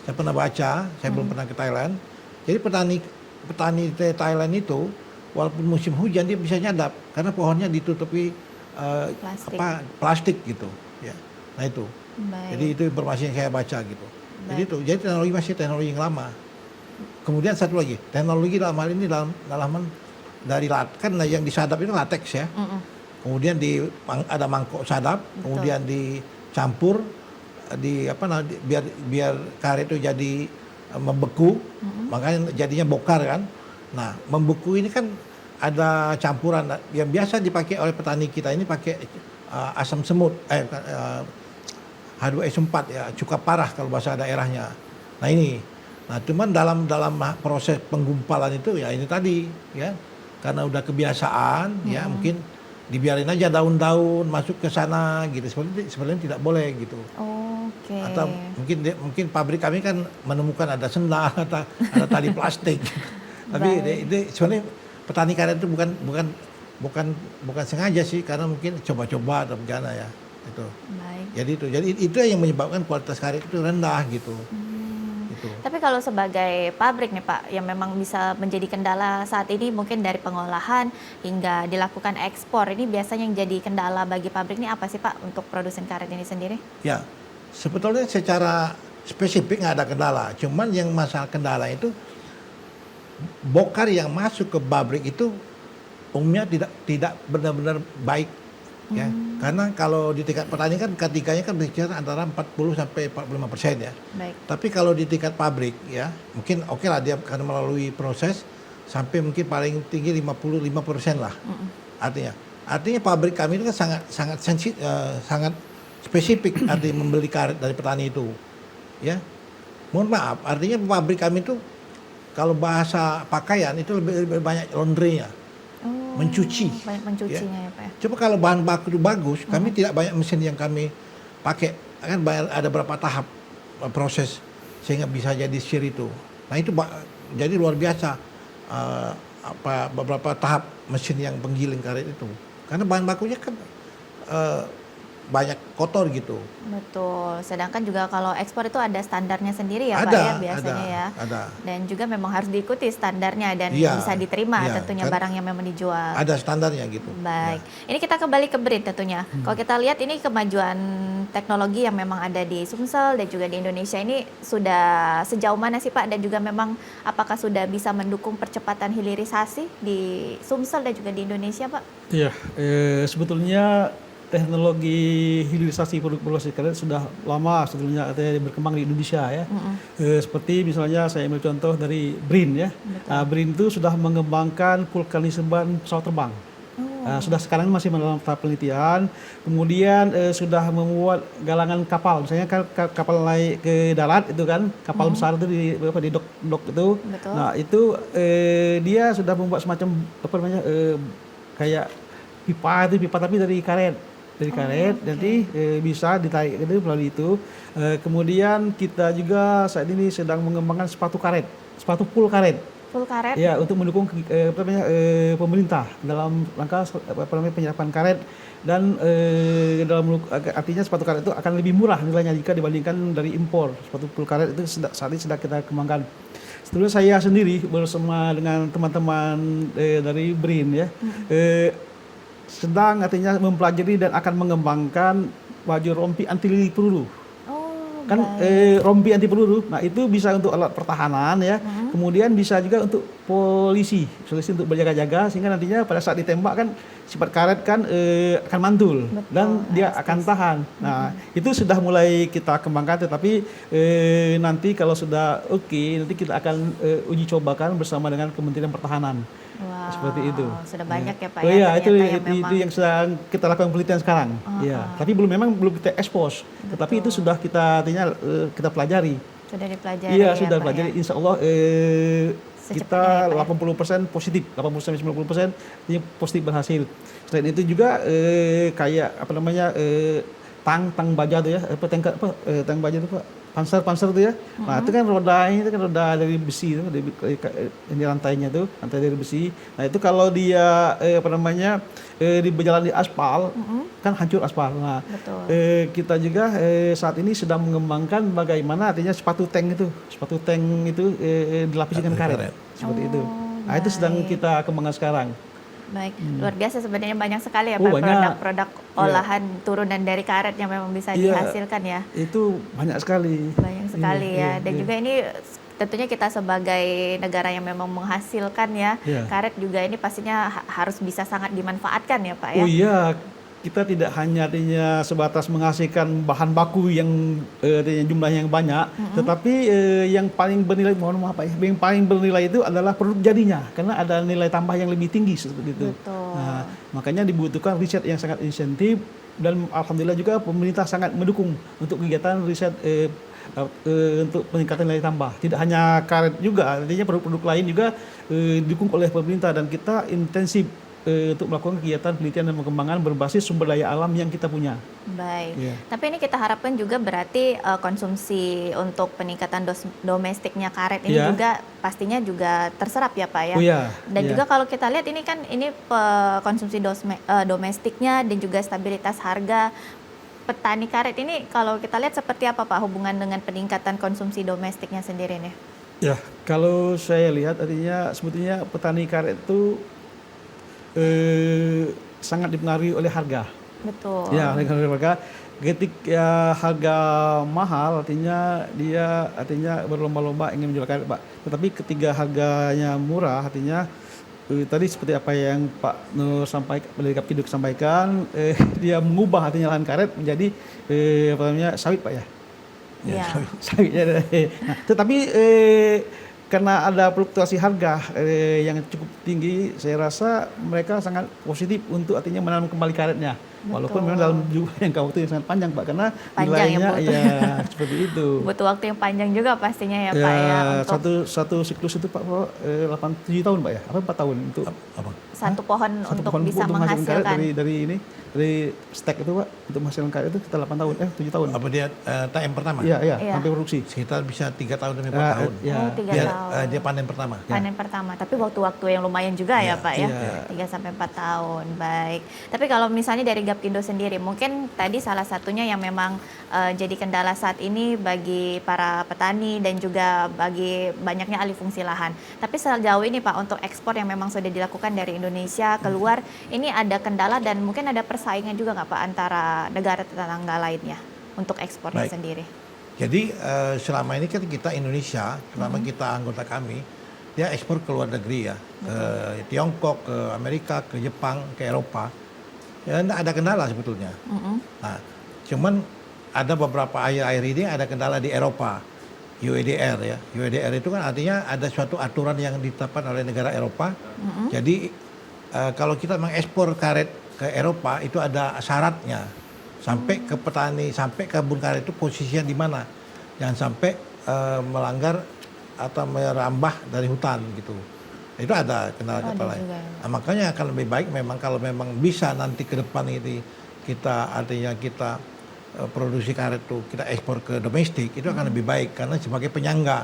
Saya pernah baca, saya belum pernah ke Thailand. Jadi petani Thailand itu walaupun musim hujan dia bisa nyadap karena pohonnya ditutupi plastik gitu ya. Nah itu. Baik. Jadi itu informasi yang saya baca gitu. Jadi itu, jadi teknologi masih teknologi yang lama. Kemudian satu lagi, teknologi dalam hal ini dalam dari kan yang disadap itu lateks ya. Kemudian ada mangkok sadap, kemudian dicampur biar karet itu jadi membeku, makanya jadinya bokar kan. Nah, membeku ini kan ada campuran yang biasa dipakai oleh petani kita ini pakai asam semut, H2SO4 ya, cuka parah kalau bahasa daerahnya. Nah ini, cuman dalam proses penggumpalan itu ya ini tadi ya, karena udah kebiasaan ya mungkin dibiarin aja daun-daun masuk ke sana gitu, sebenarnya tidak boleh gitu. Oke. Atau mungkin pabrik kami kan menemukan ada sendal atau ada tali plastik. Tapi ini sebenarnya petani karet itu bukan sengaja sih, karena mungkin coba-coba atau bagaimana ya itu. Baik. Jadi itu yang menyebabkan kualitas karet itu rendah gitu. Tapi kalau sebagai pabrik nih Pak, yang memang bisa menjadi kendala saat ini mungkin dari pengolahan hingga dilakukan ekspor, ini biasanya yang jadi kendala bagi pabrik ini apa sih Pak untuk produsen karet ini sendiri? Ya, sebetulnya secara spesifik nggak ada kendala. Cuman yang masalah kendala itu bokar yang masuk ke pabrik itu umumnya tidak benar-benar baik. Ya, karena kalau di tingkat petani kan ketiganya kan berkisar antara 40 sampai 45% ya. Baik. Tapi kalau di tingkat pabrik ya, mungkin oke lah dia karena melalui proses sampai mungkin paling tinggi 55% lah. Artinya pabrik kami itu kan sangat spesifik artinya membeli karet dari petani itu. Ya. Mohon maaf, artinya pabrik kami itu kalau bahasa pakaian itu lebih banyak laundry-nya. Mencuci. Banyak mencucinya ya Pak ya. Coba kalau bahan baku itu bagus, kami tidak banyak mesin yang kami pakai. Kan ada berapa tahap proses sehingga bisa jadi sir itu. Nah itu jadi luar biasa beberapa tahap mesin yang penggiling karet itu. Karena bahan bakunya kan banyak kotor gitu. Betul. Sedangkan juga kalau ekspor itu ada standarnya sendiri ya Pak Ada, ya biasanya ya. Ada. Dan juga memang harus diikuti standarnya dan Iya, bisa diterima iya, tentunya kan barang yang memang dijual. Ada standarnya gitu. Baik. Ini kita kembali ke BRIN tentunya. Kalau kita lihat ini kemajuan teknologi yang memang ada di Sumsel dan juga di Indonesia ini sudah sejauh mana sih Pak? Dan juga memang apakah sudah bisa mendukung percepatan hilirisasi di Sumsel dan juga di Indonesia Pak? Iya, sebetulnya teknologi hilirisasi produk berbasis karet sudah lama sebetulnya berkembang di Indonesia ya. Seperti misalnya saya ambil contoh dari BRIN ya. BRIN itu sudah mengembangkan vulkanisme ban pesawat terbang. Sudah sekarang masih dalam tahap penelitian. Kemudian sudah membuat galangan kapal, misalnya kapal naik ke darat itu kan, kapal besar itu di dok itu. Betul. Nah itu dia sudah membuat semacam apa namanya kayak pipa tapi dari karet. Nanti bisa ditarik itu melalui itu. Kemudian kita juga saat ini sedang mengembangkan sepatu full karet. Full karet? Ya, untuk mendukung pemerintah dalam rangka penyerapan karet dan dalam artinya sepatu karet itu akan lebih murah nilainya jika dibandingkan dari impor. Sepatu full karet itu saat ini sedang kita kembangkan. Setelah saya sendiri bersama dengan teman-teman dari BRIN ya. Sedang artinya mempelajari dan akan mengembangkan baju rompi anti peluru. Kan rompi anti peluru, nah itu bisa untuk alat pertahanan ya. Kemudian bisa juga untuk polisi untuk berjaga-jaga sehingga nantinya pada saat ditembak kan sifat karet kan akan mantul. Betul, dan dia akan tahan. Nah itu sudah mulai kita kembangkan, tetapi nanti kalau sudah oke, nanti kita akan uji cobakan bersama dengan Kementerian Pertahanan. Wow, seperti itu. Sudah banyak ya Pak ya. Iya, itu yang sedang kita lakukan penelitian sekarang. Tapi belum kita ekspos. Tetapi itu sudah kita artinya kita pelajari. Sudah dipelajari. Iya, ya, sudah Pak, pelajari. ya? Insya Allah kita ya, 80% positif, 80-90% ini positif berhasil. Selain itu juga kayak apa namanya tang baja tuh ya, tang baja itu Pak. Panser itu ya. Nah, itu kan roda dari besi itu, ini rantainya itu, rantai dari besi. Nah, itu kalau dia di berjalan di aspal, kan hancur aspal. Nah, kita juga saat ini sedang mengembangkan bagaimana artinya sepatu tank itu dilapisi dengan karet. Seperti itu. Nah, itu sedang kita kembangkan sekarang. Baik, luar biasa sebenarnya banyak sekali ya Pak produk-produk olahan turunan dari karet yang memang bisa dihasilkan ya. Itu banyak sekali. Banyak sekali ya. Dan juga ini tentunya kita sebagai negara yang memang menghasilkan ya, karet juga ini pastinya harus bisa sangat dimanfaatkan ya Pak ya. Oh iya, kita tidak hanya artinya sebatas menghasilkan bahan baku yang jumlahnya yang banyak, tetapi yang paling bernilai, yang paling bernilai itu adalah produk jadinya, karena ada nilai tambah yang lebih tinggi seperti itu. Nah, makanya dibutuhkan riset yang sangat insentif dan alhamdulillah juga pemerintah sangat mendukung untuk kegiatan riset untuk peningkatan nilai tambah. Tidak hanya karet juga, artinya produk-produk lain juga didukung oleh pemerintah dan kita intensif untuk melakukan kegiatan penelitian dan pengembangan berbasis sumber daya alam yang kita punya. Baik. Tapi ini kita harapkan juga berarti konsumsi untuk peningkatan domestiknya karet ini juga pastinya juga terserap ya Pak ya. Dan juga kalau kita lihat ini kan konsumsi domestiknya dan juga stabilitas harga petani karet ini kalau kita lihat seperti apa Pak hubungan dengan peningkatan konsumsi domestiknya sendiri nih? Ya, kalau saya lihat artinya sebetulnya petani karet itu sangat dipengaruhi oleh harga. Betul. Ya, harga. Ketika harga mahal, artinya dia berlomba-lomba ingin menjual karet, Pak. Tetapi ketika harganya murah, artinya tadi seperti apa yang Pak Nur dari Kapiduk sampaikan, dia mengubah artinya lahan karet menjadi sawit, Pak ya. Sawit. Nah, tetapi karena ada fluktuasi harga yang cukup tinggi, saya rasa mereka sangat positif untuk artinya menanam kembali karetnya. Walaupun memang dalam juga yang waktu yang sangat panjang Pak, karena nilainya seperti itu. Butuh waktu yang panjang juga pastinya ya Pak ya. Satu siklus itu Pak 7 tahun Pak ya, 4 tahun untuk satu pohon untuk bisa menghasilkan dari ini dari stek itu Pak, untuk menghasilkan karet itu kita 7 tahun. Apa dia TM pertama? Iya, Iya. sampai produksi. Sekitar bisa 3 tahun demi 4 tahun. Ya. Oh, 3 Dia, tahun. dia panen pertama. Panen pertama, tapi waktu-waktu yang lumayan juga ya Iya, Pak ya, iya. 3 sampai 4 tahun, baik. Tapi kalau misalnya dari Gapkindo sendiri, mungkin tadi salah satunya yang memang jadi kendala saat ini bagi para petani dan juga bagi banyaknya alih fungsi lahan. Tapi sejauh ini Pak, untuk ekspor yang memang sudah dilakukan dari Indonesia keluar, ini ada kendala dan mungkin ada persaingan juga nggak Pak antara negara tetangga lainnya untuk ekspornya Baik. sendiri? Jadi selama ini kan kita Indonesia, selama kita anggota kami, dia ekspor ke luar negeri ya, ke Tiongkok, ke Amerika, ke Jepang, ke Eropa. Ya nggak ada kendala sebetulnya. Nah, cuman ada beberapa akhir-akhir ini ada kendala di Eropa, UEDR ya. UEDR itu kan artinya ada suatu aturan yang ditetapkan oleh negara Eropa. Jadi kalau kita mengekspor karet ke Eropa itu ada syaratnya sampai ke petani, sampai ke kebun karet itu posisinya di mana, jangan sampai melanggar atau merambah dari hutan gitu. Itu ada kendala-kendala lain. Nah, makanya akan lebih baik memang kalau memang bisa nanti ke depan ini kita artinya kita produksi karet itu kita ekspor ke domestik, itu akan lebih baik karena sebagai penyangga,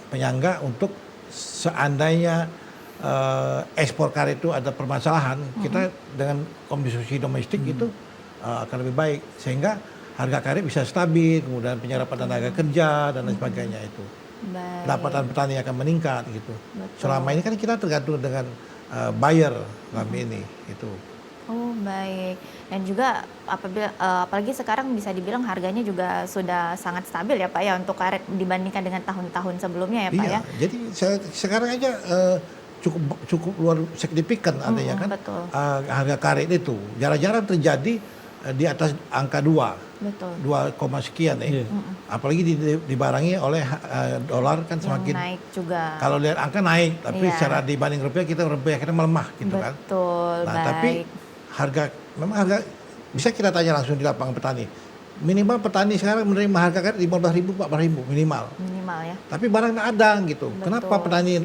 penyangga untuk seandainya ekspor karet itu ada permasalahan, kita dengan konsumsi domestik itu akan lebih baik sehingga harga karet bisa stabil, kemudian penyerapan tenaga kerja dan lain sebagainya itu. Pendapatan petani akan meningkat gitu. Selama ini kan kita tergantung dengan buyer kami ini itu. Oh baik, dan juga apalagi sekarang bisa dibilang harganya juga sudah sangat stabil ya Pak ya untuk karet dibandingkan dengan tahun-tahun sebelumnya ya Pak ya. Jadi sekarang aja cukup luar signifikan adanya kan harga karet itu jarang-jarang terjadi di atas angka 2. Betul. 2, sekian ya. Apalagi dibarengi oleh dolar kan semakin naik juga. Kalau lihat angka naik, tapi secara dibanding rupiah kita rupiah akhirnya melemah gitu kan. Betul. Nah, baik. tapi memang harga bisa kita tanya langsung di lapangan petani. Minimal petani sekarang menerima harga karet 15.000, 14.000 minimal. Minimal ya. Tapi barang nggak ada gitu. Betul. Kenapa petani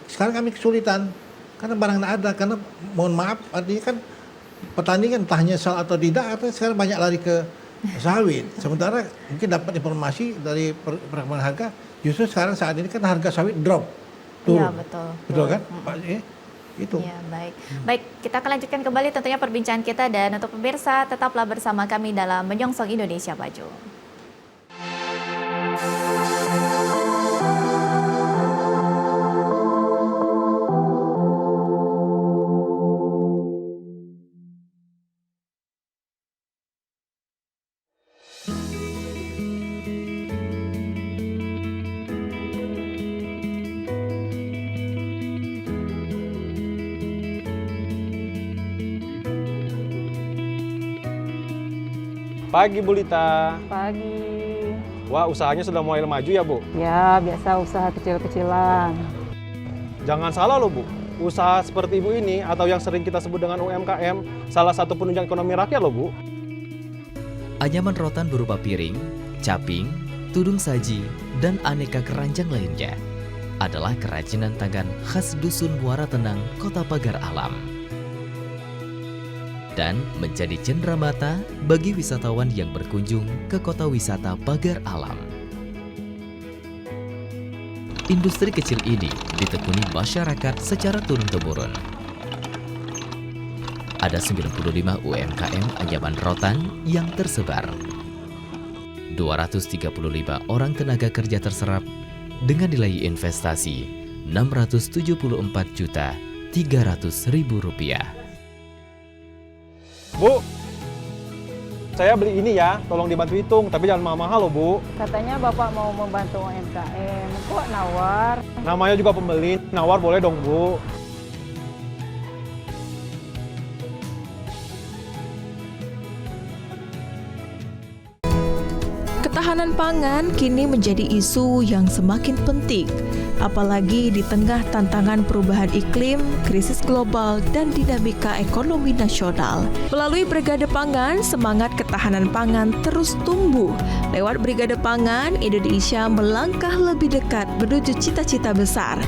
sekarang kami kesulitan? Karena barang nggak ada. Karena mohon maaf artinya kan petani kan entah nyesal atau tidak, artinya sekarang banyak lari ke sawit. Sementara mungkin dapat informasi dari perkembangan harga, justru sekarang saat ini kan harga sawit drop, turun. Iya betul. Betul kan, Pak? Itu. Iya baik. Baik, kita akan lanjutkan kembali tentunya perbincangan kita dan untuk pemirsa tetaplah bersama kami dalam Menyongsong Indonesia Maju. Pagi Bu Lita. Pagi. Wah, usahanya sudah mulai maju ya Bu? Ya, biasa usaha kecil-kecilan. Jangan salah loh Bu, usaha seperti Ibu ini atau yang sering kita sebut dengan UMKM, salah satu penunjang ekonomi rakyat loh Bu. Anyaman rotan berupa piring, caping, tudung saji, dan aneka keranjang lainnya adalah kerajinan tangan khas Dusun Muara Tenang, Kota Pagar Alam. Dan menjadi cenderamata bagi wisatawan yang berkunjung ke kota wisata Pagar Alam. Industri kecil ini ditekuni masyarakat secara turun-temurun. Ada 95 UMKM anyaman rotan yang tersebar. 235 orang tenaga kerja terserap dengan nilai investasi Rp674.300.000. Bu, saya beli ini ya, tolong dibantu hitung, tapi jangan mahal-mahal loh Bu. Katanya Bapak mau membantu UMKM, kok nawar? Namanya juga pembeli, nawar boleh dong Bu. Ketahanan pangan kini menjadi isu yang semakin penting, apalagi di tengah tantangan perubahan iklim, krisis global, dan dinamika ekonomi nasional. Melalui Brigade Pangan, semangat ketahanan pangan terus tumbuh. Lewat Brigade Pangan, Indonesia melangkah lebih dekat menuju cita-cita besar.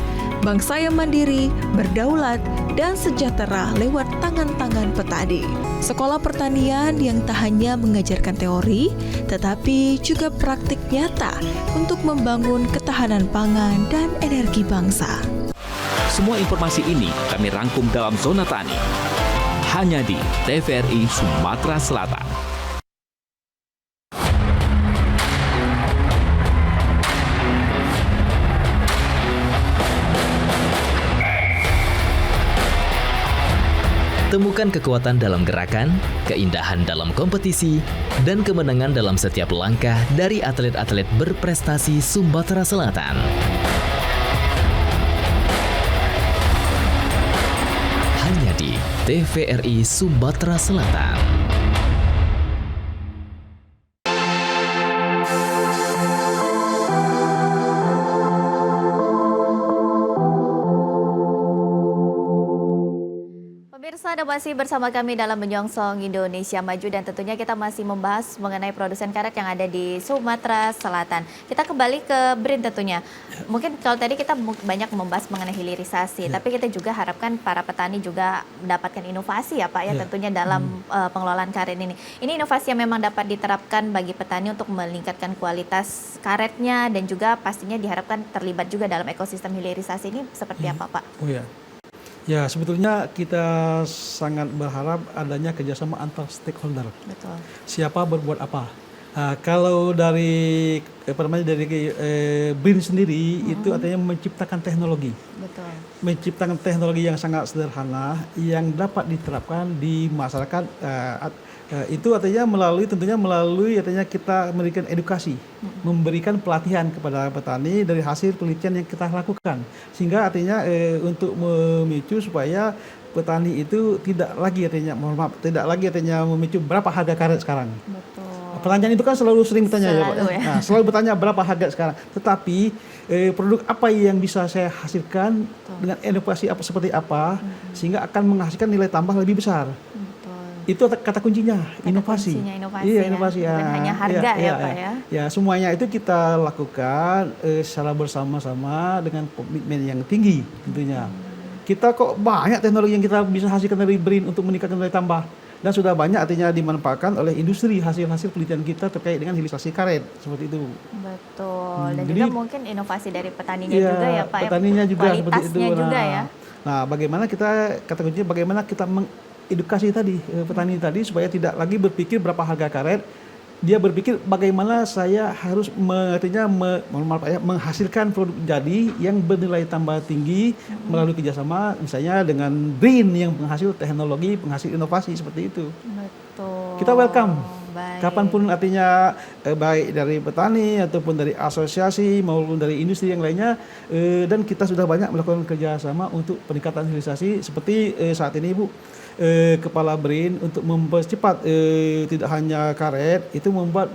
bangsa yang mandiri, berdaulat, dan sejahtera lewat tangan-tangan petani. Sekolah pertanian yang tak hanya mengajarkan teori, tetapi juga praktik nyata untuk membangun ketahanan pangan dan energi bangsa. Semua informasi ini kami rangkum dalam Zona Tani, hanya di TVRI Sumatera Selatan. Temukan kekuatan dalam gerakan, keindahan dalam kompetisi, dan kemenangan dalam setiap langkah dari atlet-atlet berprestasi Sumatera Selatan. Hanya di TVRI Sumatera Selatan. Pemirsa, Anda masih bersama kami dalam Menyongsong Indonesia Maju dan tentunya kita masih membahas mengenai produsen karet yang ada di Sumatera Selatan. Kita kembali ke BRIN tentunya. Mungkin kalau tadi kita banyak membahas mengenai hilirisasi, tapi kita juga harapkan para petani juga mendapatkan inovasi ya Pak ya tentunya dalam pengelolaan karet ini. Ini inovasi yang memang dapat diterapkan bagi petani untuk meningkatkan kualitas karetnya dan juga pastinya diharapkan terlibat juga dalam ekosistem hilirisasi ini seperti apa Pak? Oh ya. Ya, sebetulnya kita sangat berharap adanya kerjasama antar stakeholder. Betul. Siapa berbuat apa? Kalau dari BRIN sendiri itu artinya menciptakan teknologi. Betul. Menciptakan teknologi yang sangat sederhana yang dapat diterapkan di masyarakat. Itu artinya melalui artinya kita memberikan edukasi, memberikan pelatihan kepada petani dari hasil penelitian yang kita lakukan, sehingga artinya untuk memicu supaya petani itu tidak lagi artinya memicu berapa harga karet sekarang. Betul. Pertanyaan itu kan selalu sering bertanya ya Pak. Ya. Selalu bertanya berapa harga sekarang. Tetapi produk apa yang bisa saya hasilkan dengan inovasi seperti apa sehingga akan menghasilkan nilai tambah lebih besar. Itu kata kuncinya, inovasi. Iya, inovasi. Bukan hanya harga ya Pak ya. Ya, semuanya itu kita lakukan secara bersama-sama dengan komitmen yang tinggi tentunya. Kita kok banyak teknologi yang kita bisa hasilkan dari BRIN untuk meningkatkan nilai tambah. Dan sudah banyak artinya dimanfaatkan oleh industri hasil-hasil penelitian kita terkait dengan hilirisasi karet seperti itu. Betul. Dan juga mungkin inovasi dari petaninya juga ya Pak. Petaninya juga seperti itu. Juga ya. Nah, bagaimana kita mengedukasi tadi petani tadi supaya tidak lagi berpikir berapa harga karet, dia berpikir bagaimana saya harus menghasilkan produk jadi yang bernilai tambah tinggi melalui kerjasama misalnya dengan BRIN yang penghasil teknologi, penghasil inovasi seperti itu. Betul. Kita welcome. Baik. Kapanpun artinya baik dari petani ataupun dari asosiasi maupun dari industri yang lainnya dan kita sudah banyak melakukan kerjasama untuk peningkatan hilirisasi seperti saat ini Ibu. Kepala BRIN untuk mempercepat tidak hanya karet itu membuat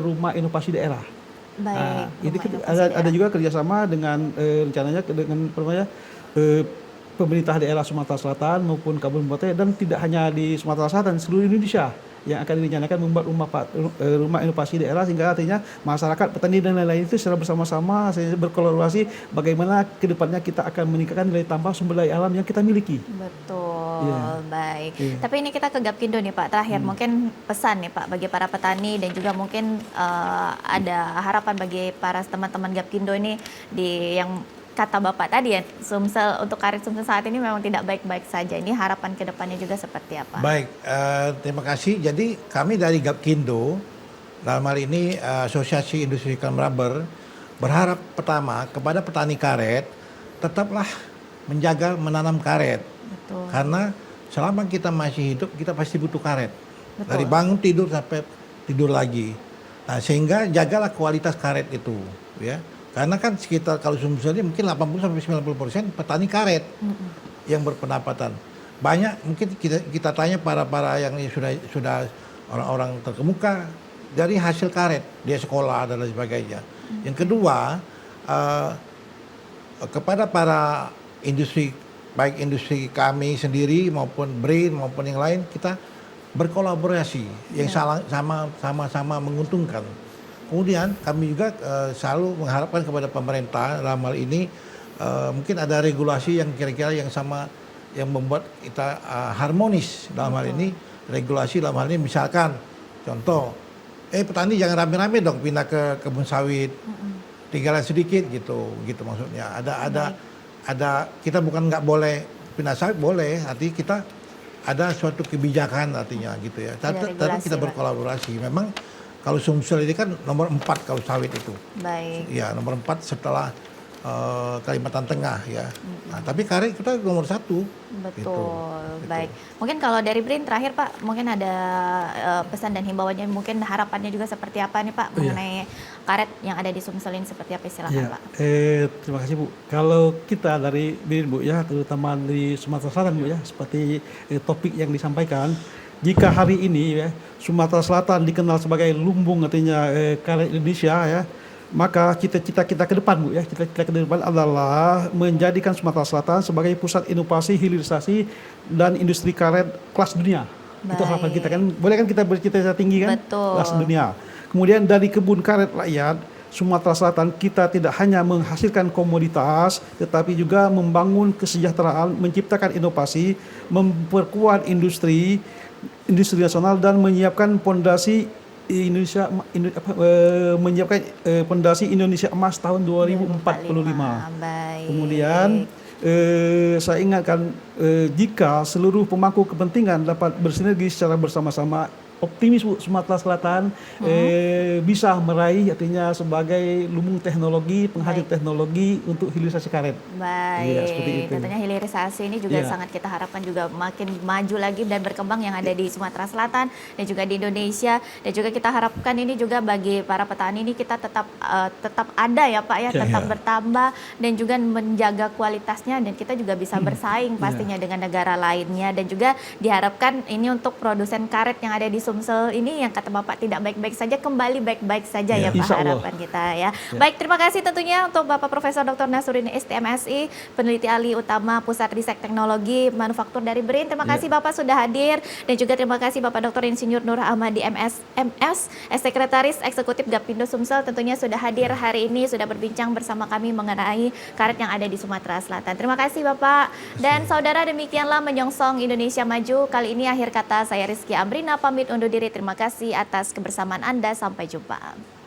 rumah inovasi daerah. Baik. Ada juga kerjasama dengan rencananya dengan pemerintah daerah Sumatera Selatan maupun kabupaten dan tidak hanya di Sumatera Selatan, seluruh Indonesia yang akan direncanakan membuat rumah inovasi daerah sehingga artinya masyarakat, petani dan lain-lain itu secara bersama-sama berkolaborasi bagaimana kedepannya kita akan meningkatkan nilai tambah sumber daya alam yang kita miliki. Betul, baik. Tapi ini kita ke Gapkindo nih Pak, terakhir mungkin pesan nih Pak bagi para petani dan juga mungkin ada harapan bagi para teman-teman Gapkindo ini yang kata Bapak tadi ya, Sumsel untuk karet Sumsel saat ini memang tidak baik-baik saja. Ini harapan ke depannya juga seperti apa? Baik, terima kasih. Jadi kami dari Gapkindo, dalam hal ini Asosiasi Industri Iklan Rubber, berharap pertama kepada petani karet, tetaplah menjaga menanam karet. Betul. Karena selama kita masih hidup, kita pasti butuh karet. Betul. Dari bangun tidur sampai tidur lagi. Nah, sehingga jagalah kualitas karet itu, ya. Karena kan sekitar kalau Sumsel ini mungkin 80-90% petani karet yang berpendapatan. Banyak mungkin kita tanya para yang sudah orang-orang terkemuka dari hasil karet, dia sekolah dan lain sebagainya. Yang kedua, kepada para industri, baik industri kami sendiri maupun BRIN maupun yang lain, kita berkolaborasi yang sama-sama menguntungkan. Kemudian kami juga selalu mengharapkan kepada pemerintah dalam hal ini mungkin ada regulasi yang kira-kira yang sama yang membuat kita harmonis dalam hal ini. Regulasi dalam hal ini misalkan contoh, petani jangan rame-rame dong pindah ke kebun sawit, tinggalan sedikit gitu maksudnya. Ada kita bukan nggak boleh pindah sawit, boleh, artinya kita ada suatu kebijakan artinya gitu ya. Tapi kita berkolaborasi. Memang kalau Sumsel ini kan nomor 4 kalau sawit itu. Baik. Ya nomor 4 setelah Kalimantan Tengah ya. Nah, tapi karet kita nomor 1. Betul, baik. Mungkin kalau dari BRIN terakhir Pak, mungkin ada pesan dan himbauannya, mungkin harapannya juga seperti apa nih Pak mengenai karet yang ada di Sumsel ini seperti apa, silakan Pak. Terima kasih Bu. Kalau kita dari BRIN Bu ya, terutama di Sumatera Selatan Bu ya, seperti topik yang disampaikan, jika hari ini ya Sumatera Selatan dikenal sebagai lumbung artinya karet Indonesia ya, maka cita-cita kita ke depan Bu ya, cita-cita ke depan adalah menjadikan Sumatera Selatan sebagai pusat inovasi, hilirisasi dan industri karet kelas dunia. Itu harapan kita kan. Boleh kan kita bercita-cita tinggi kan? Betul. Kelas dunia. Kemudian dari kebun karet rakyat Sumatera Selatan kita tidak hanya menghasilkan komoditas tetapi juga membangun kesejahteraan, menciptakan inovasi, memperkuat industri nasional dan menyiapkan pondasi Indonesia menyiapkan pondasi Indonesia Emas tahun 2045. Baik. Kemudian saya ingatkan jika seluruh pemangku kepentingan dapat bersinergi secara bersama-sama, optimis Bu, Sumatera Selatan bisa meraih artinya sebagai lumbung teknologi, penghasil teknologi untuk hilirisasi karet. Baik, ya, seperti itu. tentunya hilirisasi ini juga sangat kita harapkan juga makin maju lagi dan berkembang yang ada di Sumatera Selatan dan juga di Indonesia, dan juga kita harapkan ini juga bagi para petani ini kita tetap ada ya Pak ya, tetap bertambah dan juga menjaga kualitasnya, dan kita juga bisa bersaing pastinya dengan negara lainnya, dan juga diharapkan ini untuk produsen karet yang ada di Sumsel ini yang kata Bapak tidak baik-baik saja kembali baik-baik saja ya Pak, harapan kita ya. Baik, terima kasih tentunya untuk Bapak Profesor Dr. Nasruddin STMSI, peneliti ahli utama Pusat Riset Teknologi Manufaktur dari BRIN. Terima kasih Bapak sudah hadir, dan juga terima kasih Bapak Dr. Insinyur Nur Ahmadi MS, Sekretaris Eksekutif Gapindo Sumsel, tentunya sudah hadir hari ini, sudah berbincang bersama kami mengenai karet yang ada di Sumatera Selatan. Terima kasih Bapak. Dan saudara, demikianlah Menyongsong Indonesia Maju. Kali ini akhir kata saya Rizky Amrina pamit undur diri. Terima kasih atas kebersamaan Anda. Sampai jumpa.